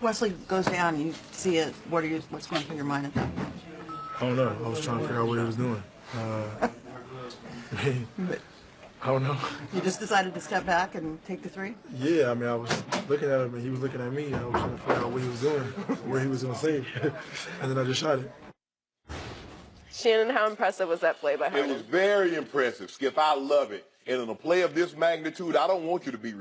Wesley goes down, you see it. What's going through your mind at that point? I don't know. I was trying to figure out what he was doing. I don't know. You just decided to step back and take the three? Yeah, I mean, I was looking at him and he was looking at me. I was trying to figure out what he was doing, where he was going to save. And then I just shot it. Shannon, how impressive was that play by Harden? It was very impressive, Skip. I love it. And in a play of this magnitude, I don't want you to be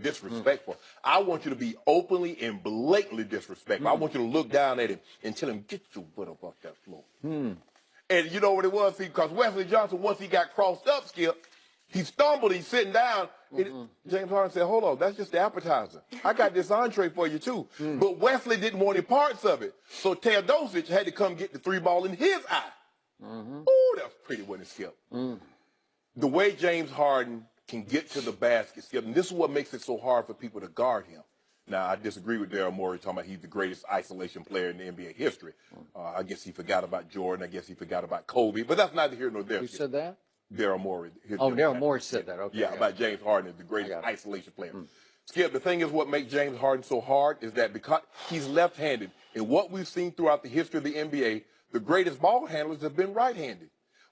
disrespectful. I want you to be openly and blatantly disrespectful. I want you to look down at him and tell him, get your butt up off that floor. And you know what it was? See, because Wesley Johnson, once he got crossed up, Skip, he stumbled, he's sitting down. James Harden said, hold on, that's just the appetizer. I got this entree for you, too. But Wesley didn't want any parts of it. So Teodosic had to come get the three ball in his eye. Ooh, that was pretty, wasn't it, Skip? The way James Harden can get to the basket, Skip, and this is what makes it so hard for people to guard him. Now, I disagree with Daryl Morey talking about he's the greatest isolation player in the NBA history. I guess he forgot about Jordan. I guess he forgot about Kobe. But that's neither here nor there. Who said that? Daryl Morey. Daryl Morey said that. Okay. Yeah, about James Harden as the greatest isolation player. Skip, the thing is what makes James Harden so hard is that because he's left-handed, and what we've seen throughout the history of the NBA, the greatest ball handlers have been right-handed.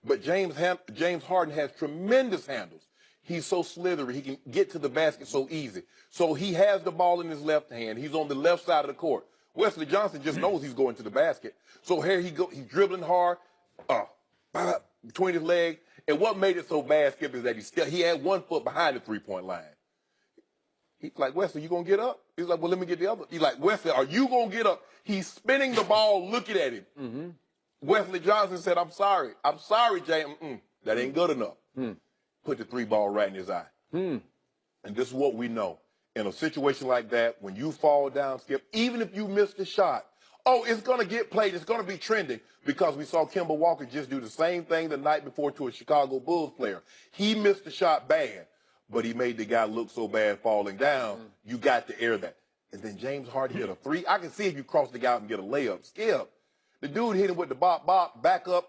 But James Harden has tremendous handles. He's so slithery. He can get to the basket so easy. So he has the ball in his left hand. He's on the left side of the court. Wesley Johnson just knows he's going to the basket. So here he goes. He's dribbling hard between his legs. And what made it so bad, Skip, is that he had 1 foot behind the three-point line. He's like, Wesley, you going to get up? He's like, well, let me get the other. He's like, Wesley, are you going to get up? He's spinning the ball looking at him. Wesley Johnson said, I'm sorry. I'm sorry, James. That ain't good enough. Put the three ball right in his eye. And this is what we know. In a situation like that, when you fall down, Skip, even if you miss the shot, it's going to get played. It's going to be trending because we saw Kemba Walker just do the same thing the night before to a Chicago Bulls player. He missed the shot bad, but he made the guy look so bad falling down. You got to air that. And then James Harden hit a three. I can see if you cross the guy out and get a layup. Skip. The dude hit him with the bop, back up,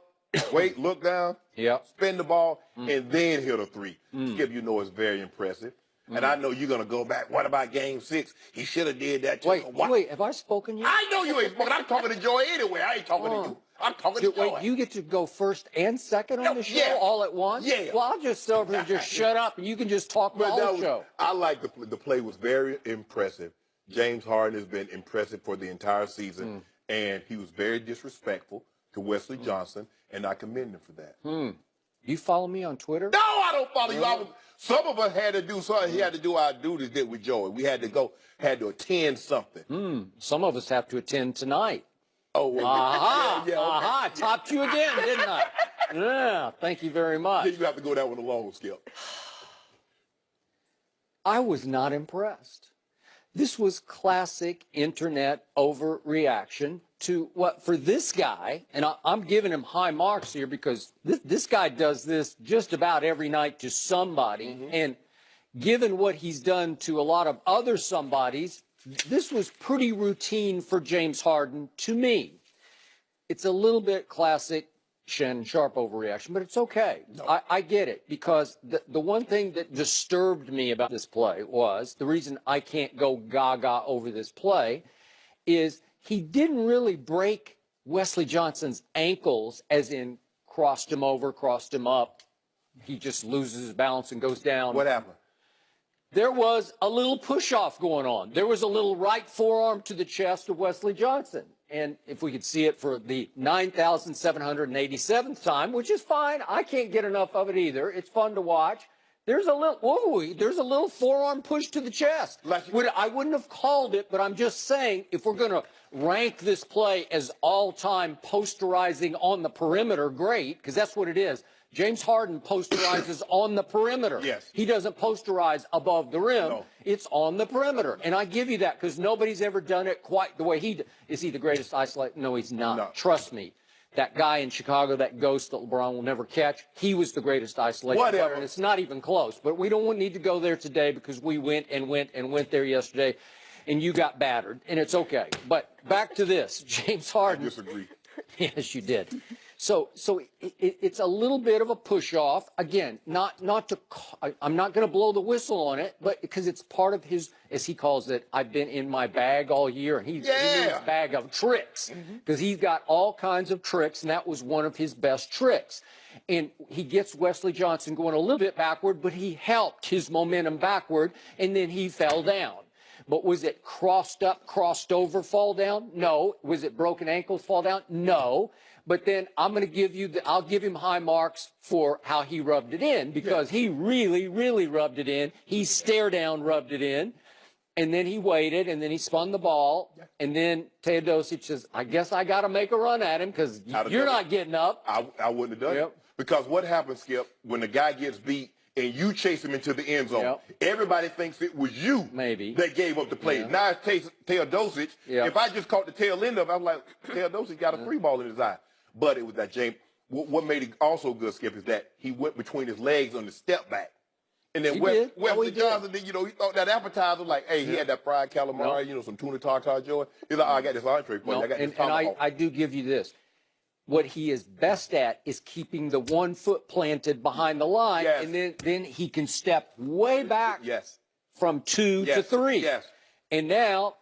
wait, look down, spin the ball, and then hit a three. Skip, you know it's very impressive. And I know you're going to go back. What about Game 6? He should have did that too. Wait, have I spoken yet? I know you ain't spoken. I'm talking to Joy anyway. I ain't talking to you. I'm talking to Joy. Wait, you get to go first and second on the show all at once? Yeah. Well, I'll just sit over here and just shut up, and you can just talk the whole show. I like the play was very impressive. James Harden has been impressive for the entire season, and he was very disrespectful to Wesley Johnson, and I commend him for that. You follow me on Twitter? No, I don't follow you. Some of us had to do something. He had to do our duties did with Joey. We had to attend something. Some of us have to attend tonight. Oh, well, I topped you again, didn't I? Yeah, thank you very much. You have to go down with a long Skip. I was not impressed. This was classic internet overreaction to what, for this guy, and I'm giving him high marks here because this guy does this just about every night to somebody, and given what he's done to a lot of other somebodies, this was pretty routine for James Harden to me. It's a little bit classic Shannon Sharp overreaction, but it's okay. No. I get it, because the one thing that disturbed me about this play was, the reason I can't go gaga over this play, is he didn't really break Wesley Johnson's ankles, as in crossed him over, crossed him up. He just loses his balance and goes down. What happened? There was a little push-off going on. There was a little right forearm to the chest of Wesley Johnson. And if we could see it for the 9,787th time, which is fine. I can't get enough of it either. It's fun to watch. There's a little forearm push to the chest. I wouldn't have called it, but I'm just saying, if we're going to rank this play as all-time posterizing on the perimeter, great, because that's what it is. James Harden posterizes on the perimeter. Yes. He doesn't posterize above the rim. No. It's on the perimeter. And I give you that, because nobody's ever done it quite the way he did. Is he the greatest isolate? No, he's not. No. Trust me. That guy in Chicago, that ghost that LeBron will never catch, he was the greatest isolation player, and it's not even close. But we don't need to go there today, because we went there yesterday, and you got battered, and it's okay. But back to this. James Harden. I disagree. Yes, you did. So it's a little bit of a push off. Again, I'm not going to blow the whistle on it, but because it's part of his, as he calls it, I've been in my bag all year, and he's in his bag of tricks, because he's got all kinds of tricks, and that was one of his best tricks. And he gets Wesley Johnson going a little bit backward, but he helped his momentum backward, and then he fell down. But was it crossed up, crossed over, fall down? No. Was it broken ankles, fall down? No. But then I'm going to give you I'll give him high marks for how he rubbed it in, because he really, really rubbed it in. He stare down rubbed it in, and then he waited, and then he spun the ball, and then Teodosic says, I guess I got to make a run at him because you're not getting up. I wouldn't have done it. Because what happens, Skip, when the guy gets beat and you chase him into the end zone, everybody thinks it was you that gave up the play. Now it's Teodosic. If I just caught the tail end of it, I'm like, Teodosic got a free ball in his eye. But it was that James. What made it also good, Skip, is that he went between his legs on the step back. And then Wesley Johnson, he thought that appetizer, like, hey, he had that fried calamari, some tuna tartar joy. He's like, oh, I got this entree for you. I got this tomahawk. I do give you this. What he is best at is keeping the 1 foot planted behind the line, and then he can step way back from 2 to 3. And now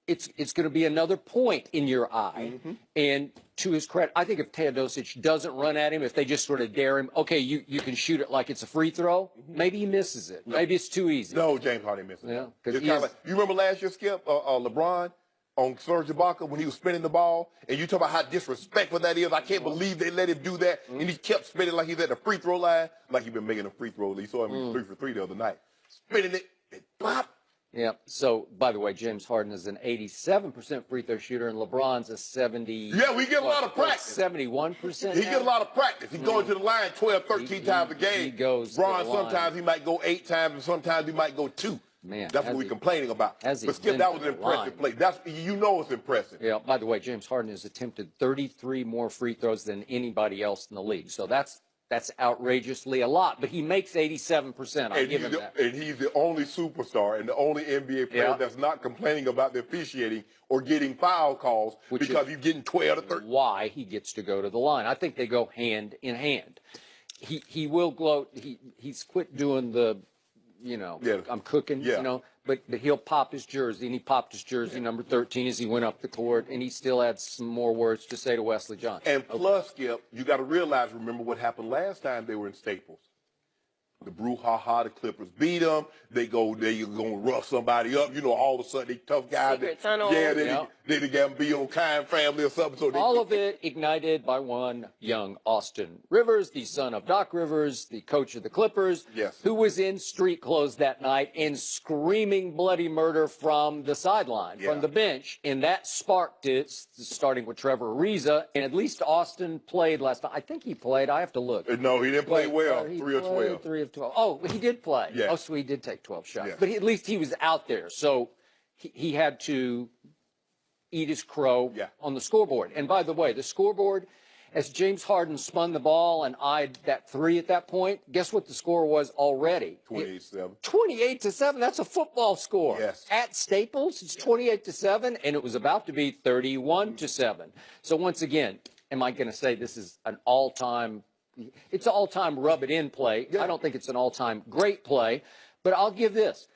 it's going to be another point in your eye. And to his credit, I think if Teodosic doesn't run at him, if they just sort of dare him, okay, you can shoot it like it's a free throw, maybe he misses it. Maybe it's too easy. No, James Harden misses it. It's kind of like, you remember last year, Skip, LeBron on Serge Ibaka when he was spinning the ball, and you talk about how disrespectful that is. I can't believe they let him do that, and he kept spinning like he's at the free throw line, like he'd been making a free throw. You saw him 3 for 3 the other night, spinning it, and pop. Yeah. So, by the way, James Harden is an 87% free throw shooter, and LeBron's a 70. Yeah, we get a lot of practice. 71%. He gets a lot of practice. He's going to the line 12, 13 times a game. He goes. Bron, sometimes he might go 8 times, and sometimes he might go 2. Man, that's what we're complaining about. But Skip, that was an impressive play. It's impressive. Yeah. By the way, James Harden has attempted 33 more free throws than anybody else in the league. So that's outrageously a lot, but he makes 87%. I'll give him that. And he's the only superstar and the only NBA player that's not complaining about the officiating or getting foul calls because he's getting 12 to 13. Why he gets to go to the line. I think they go hand in hand. He will gloat. He's quit doing the, I'm cooking, but he'll pop his jersey, and he popped his jersey number 13 as he went up the court, and he still had some more words to say to Wesley Johnson. And plus, Skip, you got to realize, remember what happened last time they were in Staples. The brouhaha, the Clippers beat them. They go, you're going to rough somebody up. All of a sudden, they tough guys. Secret tunnel. Yeah, they got to be on Kind Family or something. So all of it ignited by one young Austin Rivers, the son of Doc Rivers, the coach of the Clippers, who was in street clothes that night and screaming bloody murder from the sideline, from the bench. And that sparked it, starting with Trevor Ariza. And at least Austin played last night. I think he played. I have to look. No, he didn't play well. 3 of 12. 3 of 12. Oh, he did play. Oh, so he did take 12 shots. But at least he was out there. So he had to eat his crow on the scoreboard. And by the way, the scoreboard, as James Harden spun the ball and eyed that 3 at that point, guess what the score was already? 28-7. 28-7. That's a football score. At Staples, it's 28-7, and it was about to be 31-7. So once again, am I going to say this is an all-time? It's an all-time rub-it-in play. I don't think it's an all-time great play, but I'll give this.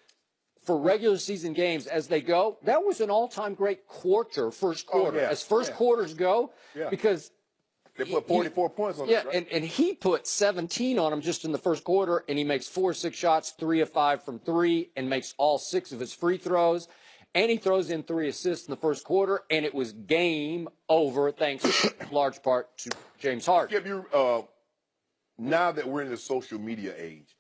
For regular season games as they go, that was an all-time great first quarter. As first quarters go, because they put 44 points on it. And he put 17 on them just in the first quarter, and he makes 4 of 6 shots, 3 of 5 from 3, and makes all 6 of his free throws. And he throws in 3 assists in the first quarter, and it was game over, thanks in large part to James Harden. Now that we're in the social media age,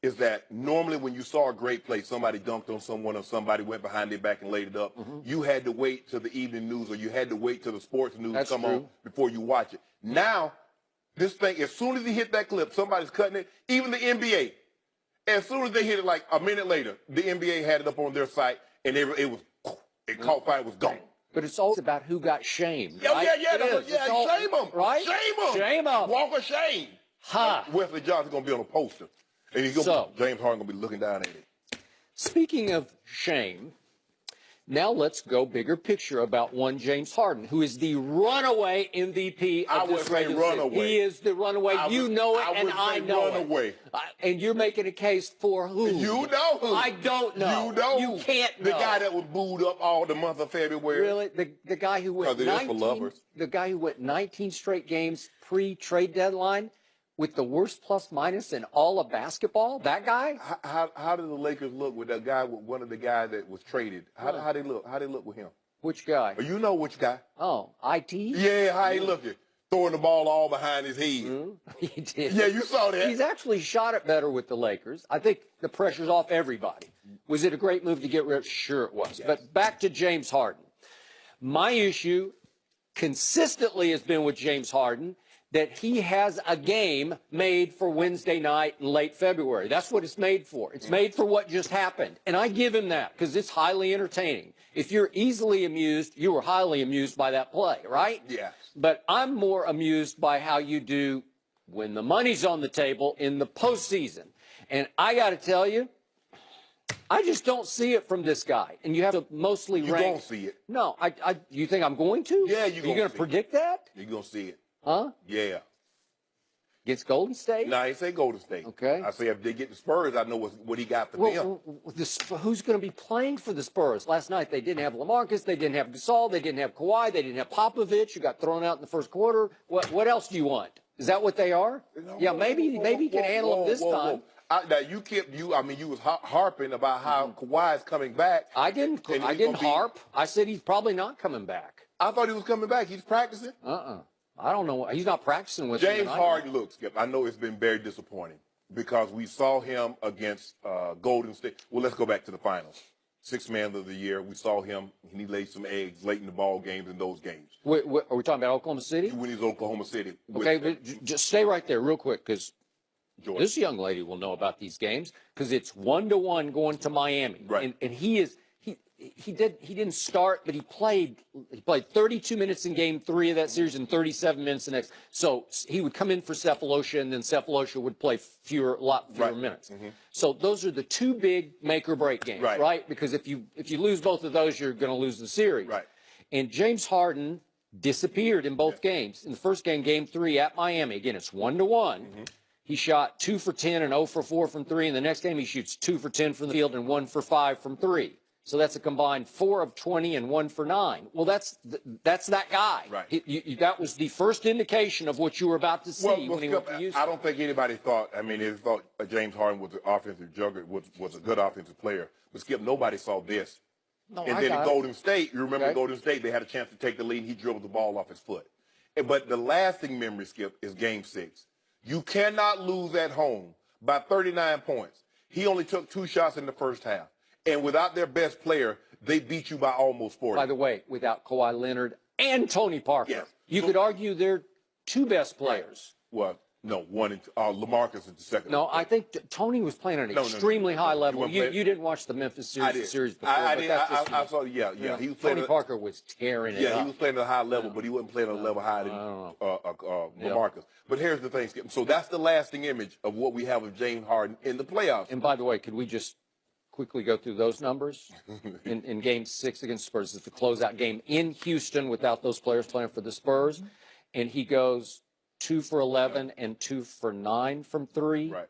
is that normally when you saw a great play, somebody dunked on someone or somebody went behind their back and laid it up, you had to wait till the evening news or you had to wait till the sports news come on before you watch it. Now, this thing, as soon as he hit that clip, somebody's cutting it. Even the NBA, as soon as they hit it, like a minute later, the NBA had it up on their site, and it caught fire, it was gone. But it's always about who got shamed. Shame them. Right? Shame them. Shame them. Walk of shame. Wesley Johnson's going to be on a poster. And James Harden going to be looking down at it. Speaking of shame, Now let's go bigger picture about one James Harden, who is the runaway MVP I of this would say regular season. runaway. He is the runaway. You know it, and I know runaway. it. And you're making a case for who? You know who. I don't know. You know. You can't know. The guy that was booed up all the month of February. Really? The guy who went 19, the guy who went 19 straight games pre-trade deadline with the worst plus minus in all of basketball? That guy? How did the Lakers look with that guy, with one of the guys that was traded? How they look? How they look with him? Which guy? You know which guy? Oh, IT? Yeah, how he looking? Throwing the ball all behind his head. He did. Yeah, you saw that. He's actually shot it better with the Lakers. I think the pressure's off everybody. Was it a great move to get rid of? Sure it was. Yes. But back to James Harden. My issue consistently has been with James Harden that he has a game made for Wednesday night in late February. That's what it's made for. It's made for what just happened. And I give him that because it's highly entertaining. If you're easily amused, you were highly amused by that play, right? Yes. But I'm more amused by how you do when the money's on the table in the postseason. And I got to tell you, I just don't see it from this guy. And you have to mostly rank. You don't see it. No, you think I'm going to? Yeah, you're going to predict that? You're going to see it. Huh? Yeah. Against Golden State? No, I ain't say Golden State. Okay. I say if they get the Spurs, I know what he got for them. Who's going to be playing for the Spurs? Last night they didn't have LaMarcus, they didn't have Gasol, they didn't have Kawhi, they didn't have Popovich, who got thrown out in the first quarter. What else do you want? Is that what they are? Yeah, maybe he can handle it this time. Now you was harping about how Kawhi is coming back. I didn't harp. I said he's probably not coming back. I thought he was coming back. He's practicing. I don't know. He's not practicing with James Harden. Look, Skip, I know it's been very disappointing because we saw him against Golden State. Well, let's go back to the finals. Sixth man of the year. We saw him. He laid some eggs late in the ball games in those games. Wait, are we talking about Oklahoma City? When he's Oklahoma City. Okay, but just stay right there real quick because this young lady will know about these games because it's 1-1 going to Miami. Right. And he didn't start, but he played 32 minutes in game 3 of that series and 37 minutes the next. So he would come in for Cephalosha, and then Cephalosha would play a lot fewer minutes. So those are the two big make or break games, right? Because if you lose both of those, you're going to lose the series. Right. And James Harden disappeared in both games. In the first game, game 3 at Miami, again, it's 1-1. He shot 2 for 10 and 0 for 4 from 3. In the next game, he shoots 2 for 10 from the field and 1 for 5 from 3. So that's a combined 4 of 20 and 1 for 9. Well, that's that guy. Right. That was the first indication of what you were about to see when he went to Houston. I don't think anybody thought. I mean, they thought James Harden was an offensive juggernaut, was a good offensive player. But Skip, nobody saw this. No, and then in Golden State, you remember Golden State, they had a chance to take the lead, and he dribbled the ball off his foot. But the lasting memory, Skip, is Game 6. You cannot lose at home by 39 points. He only took 2 shots in the first half. And without their best player, they beat you by almost 40. By the way, without Kawhi Leonard and Tony Parker. Yes. You could argue they're 2 best players. Well, no, one and LaMarcus is the second. No, I think Tony was playing at an extremely high level. You didn't watch the Memphis series before. I saw. Yeah. He was playing. Tony Parker was tearing it up. Yeah, he was playing at a high level, but he wasn't playing at a level higher than LaMarcus. But here's the thing, Skip. So that's the lasting image of what we have of James Harden in the playoffs. And by the way, could we just quickly go through those numbers? in Game 6 against Spurs, it's the closeout game in Houston without those players playing for the Spurs, and he goes 2 for 11 and 2 for 9 from 3. Right.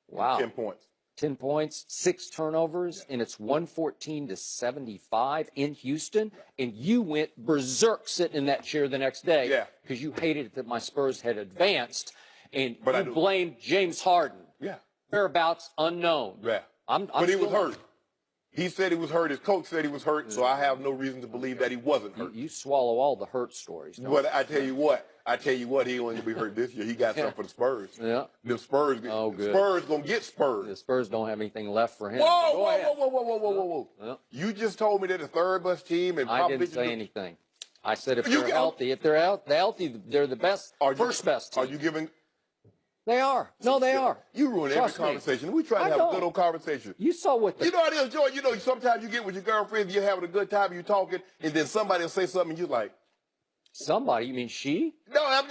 Wow. 10 points. 10 points, 6 turnovers, and it's 114-75 in Houston. And you went berserk sitting in that chair the next day because you hated that my Spurs had advanced, and you blamed James Harden. Yeah. Whereabouts unknown. Yeah. But he was hurt. He said he was hurt. His coach said he was hurt, so I have no reason to believe that he wasn't hurt. You swallow all the hurt stories. But I tell you what, he only be hurt this year. He got something for the Spurs. Yeah. The Spurs, Spurs going to get Spurs. The Spurs don't have anything left for him. Whoa. Yeah. You just told me they're the third best team. And I didn't say anything. I said if they're healthy, they're the best, first best team. Are you giving... They are. No, they are. You ruin every conversation. We try to have a good old conversation. You saw what You know how it is, Joy? You know, sometimes you get with your girlfriend, you're having a good time, you're talking, and then somebody will say something, and you're like... Somebody? You mean she? No, I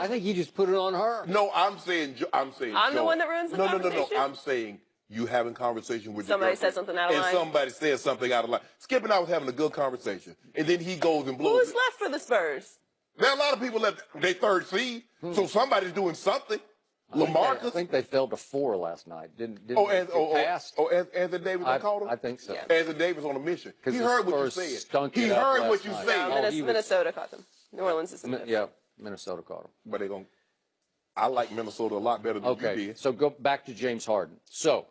think you just put it on her. No, I'm saying I'm the one that ruins the conversation? No. I'm saying you having conversation with your Somebody girlfriend, said something out of and line. somebody says something out of line. Skip and I was having a good conversation, and then he goes and blows Who's it. left for the Spurs? There are a lot of people left they third seed, so somebody's doing something. LaMarcus. I think they fell to 4 last night. Didn't Anthony Davis called him? I think so. Yeah. Anthony Davis on a mission. He the heard what you Spurs said. stunk He it up heard last what you night. said. No, he was- Minnesota caught them. New Orleans is in Yeah, Minnesota caught him. But I like Minnesota a lot better than you Okay, did. so go back to James Harden. So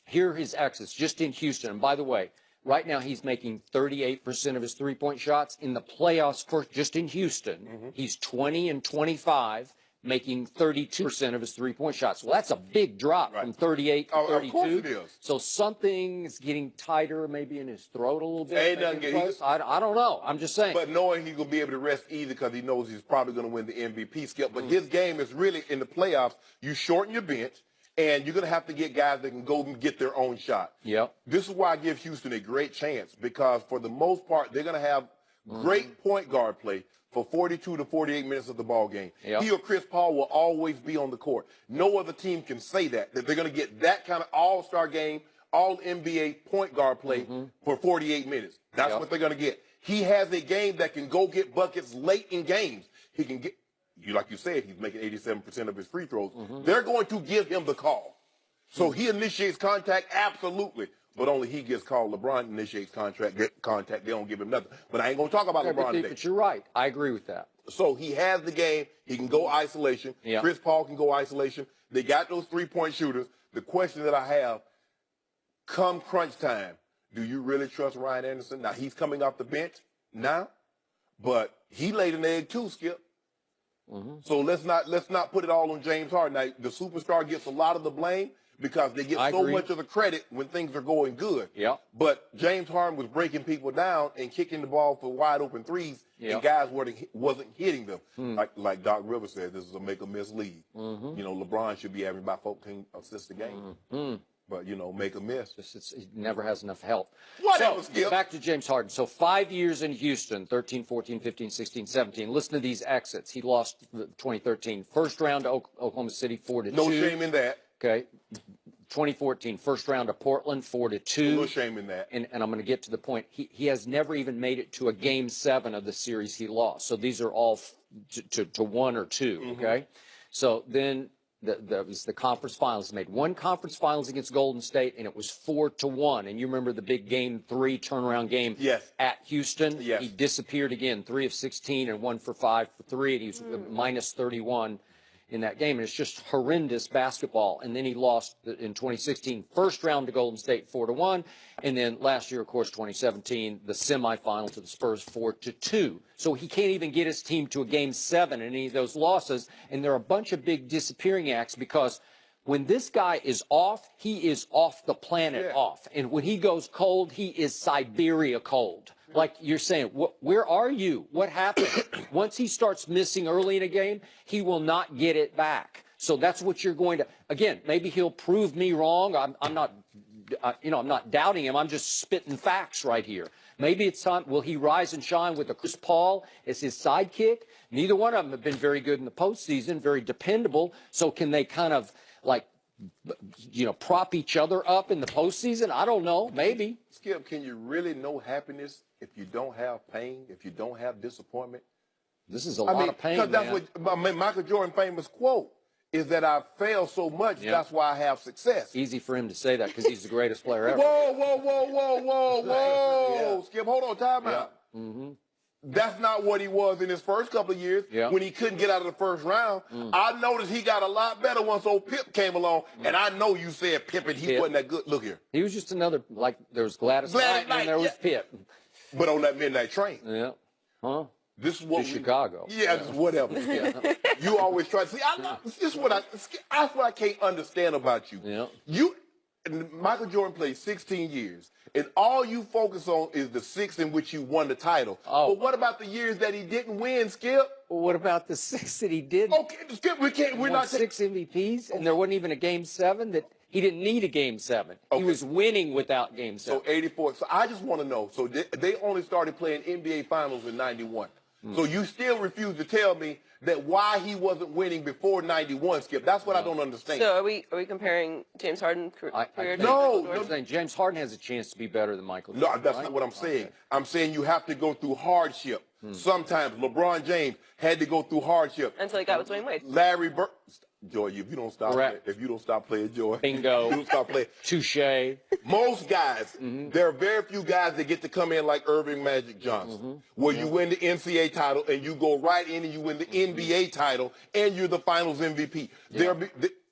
here are his exits just in Houston. And by the way, right now he's making 38% of his three-point shots. In the playoffs, just in Houston, he's 20 and 25, making 32% of his three-point shots. Well, that's a big drop from 38 to 32. Of course it is. So something's getting tighter maybe in his throat a little bit. Ain't nothing maybe getting- close. I don't know. I'm just saying. But knowing he's going to be able to rest easy because he knows he's probably going to win the MVP, Skip. But his game is really in the playoffs. You shorten your bench, and you're going to have to get guys that can go and get their own shot. Yep. This is why I give Houston a great chance because for the most part, they're going to have great point guard play for 42 to 48 minutes of the ball game. Yep. He or Chris Paul will always be on the court. No other team can say that they're going to get that kind of all-star game, all-NBA point guard play for 48 minutes. That's what they're going to get. He has a game that can go get buckets late in games. He can get, like you said, he's making 87% of his free throws. They're going to give him the call. So he initiates contact, absolutely. But only he gets called. LeBron initiates contact. They don't give him nothing. But I ain't going to talk about LeBron today. But you're right. I agree with that. So he has the game. He can go isolation. Yeah. Chris Paul can go isolation. They got those three-point shooters. The question that I have, come crunch time, do you really trust Ryan Anderson? Now, he's coming off the bench now, but he laid an egg too, Skip. So let's not put it all on James Harden. Now, the superstar gets a lot of the blame because they get so much of the credit when things are going good. Yeah. But James Harden was breaking people down and kicking the ball for wide open threes, and guys wasn't hitting them. Like Doc Rivers said, this is a make-or-miss league. You know, LeBron should be averaging about 14 assists a game. But, make a miss. He never has enough help. Whatever, So, Skip. back to James Harden. So 5 years in Houston, 13, 14, 15, 16, 17. Listen to these exits. He lost 2013. First round to Oklahoma City, 4-2. No shame in that. Okay. 2014, first round to Portland, 4-2. No shame in that. And I'm going to get to the point. He has never even made it to a game 7 of the series he lost. So these are all to 1 or 2. Okay. So then that was the conference finals. He made one conference finals against Golden State, and it was 4-1. And you remember the big game 3 turnaround game at Houston? Yes. He disappeared again, 3 of 16 and 1 for 5 for 3, and he was minus 31 in that game. And it's just horrendous basketball. And then he lost in 2016, first round to Golden State 4-1. And then last year, of course, 2017, the semifinal to the Spurs 4-2. So he can't even get his team to a game 7 in any of those losses. And there are a bunch of big disappearing acts because when this guy is off, he is off the planet off. And when he goes cold, he is Siberia cold. Like you're saying, where are you? What happened? Once he starts missing early in a game, he will not get it back. So that's what you're going to, again, maybe he'll prove me wrong. I'm not, I'm not doubting him. I'm just spitting facts right here. Maybe it's time, will he rise and shine with a Chris Paul as his sidekick? Neither one of them have been very good in the postseason, very dependable. So can they kind of prop each other up in the postseason? I don't know. Maybe. Skip, can you really know happiness if you don't have pain, if you don't have disappointment? This is a lot of pain, man. That's what Michael Jordan's famous quote is that I fail so much, that's why I have success. Easy for him to say that because he's the greatest player ever. Whoa. Skip, hold on, time out. That's not what he was in his first couple of years when he couldn't get out of the first round. I noticed he got a lot better once old Pip came along, and I know you said Pip and he wasn't that good. Look here. He was just another, there was Gladys Knight and there was Pip. But on that midnight train. Yeah. Huh? This is what Chicago. Yeah, whatever. You always try to see. This is that's what I can't understand about you. Yeah. Michael Jordan played 16 years, and all you focus on is the 6 in which you won the title. Oh. But what about the years that he didn't win, Skip? Well, what about the 6 that he did? Okay, Skip, we're not 6 MVPs, and there wasn't even a game 7 that he didn't need a game 7. He was winning without game 7. So 84. So I just want to know. So they only started playing NBA Finals in '91. So you still refuse to tell me that why he wasn't winning before 91, Skip. That's what I don't understand. So are we comparing James Harden career to No, Michael Jordan? I'm saying James Harden has a chance to be better than Michael No, Jordan. that's right? not what I'm saying. Okay. I'm saying you have to go through hardship. Sometimes LeBron James had to go through hardship. Until he got with Dwayne Wade. Larry Bird, Joy, if you don't stop, Correct. if you don't stop playing, Joy, Bingo. you don't stop playing. Touche. Most guys, there are very few guys that get to come in like Irving Magic Johnson, where you win the NCAA title and you go right in and you win the NBA title and you're the Finals MVP.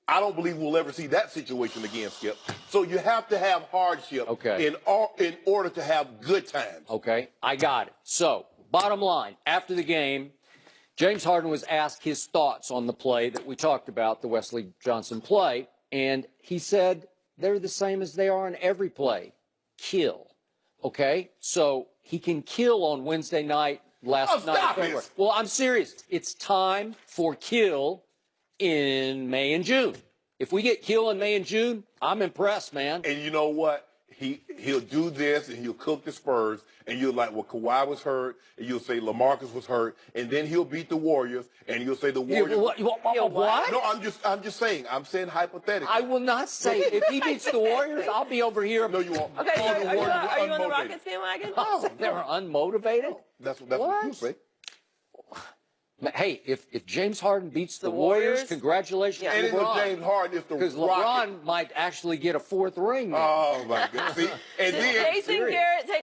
I don't believe we'll ever see that situation again, Skip. So you have to have hardship in order to have good times. Okay, I got it. So, bottom line, after the game, James Harden was asked his thoughts on the play that we talked about, the Wesley Johnson play, and he said they're the same as they are in every play. Kill. Okay? So he can kill on Wednesday night, last night. Stop it. Well, I'm serious. It's time for kill in May and June. If we get kill in May and June, I'm impressed, man. And you know what? He'll do this and he'll cook the Spurs, and you're like, well, Kawhi was hurt, and you'll say LaMarcus was hurt, and then he'll beat the Warriors, and you'll say the Warriors. What? No, I'm just saying. I'm saying hypothetically. I will not say if he beats the Warriors, I'll be over here. No, you won't. Okay, Oh, the are you Warriors were on the unmotivated. Rockets bandwagon? Oh, they were unmotivated? That's what you say. Hey, if James Harden beats the Warriors? Warriors, congratulations Yeah. And to it's LeBron. James Harden if the Because Rockets. LeBron might actually get a fourth ring. Oh my goodness! See, and then Jason Garrett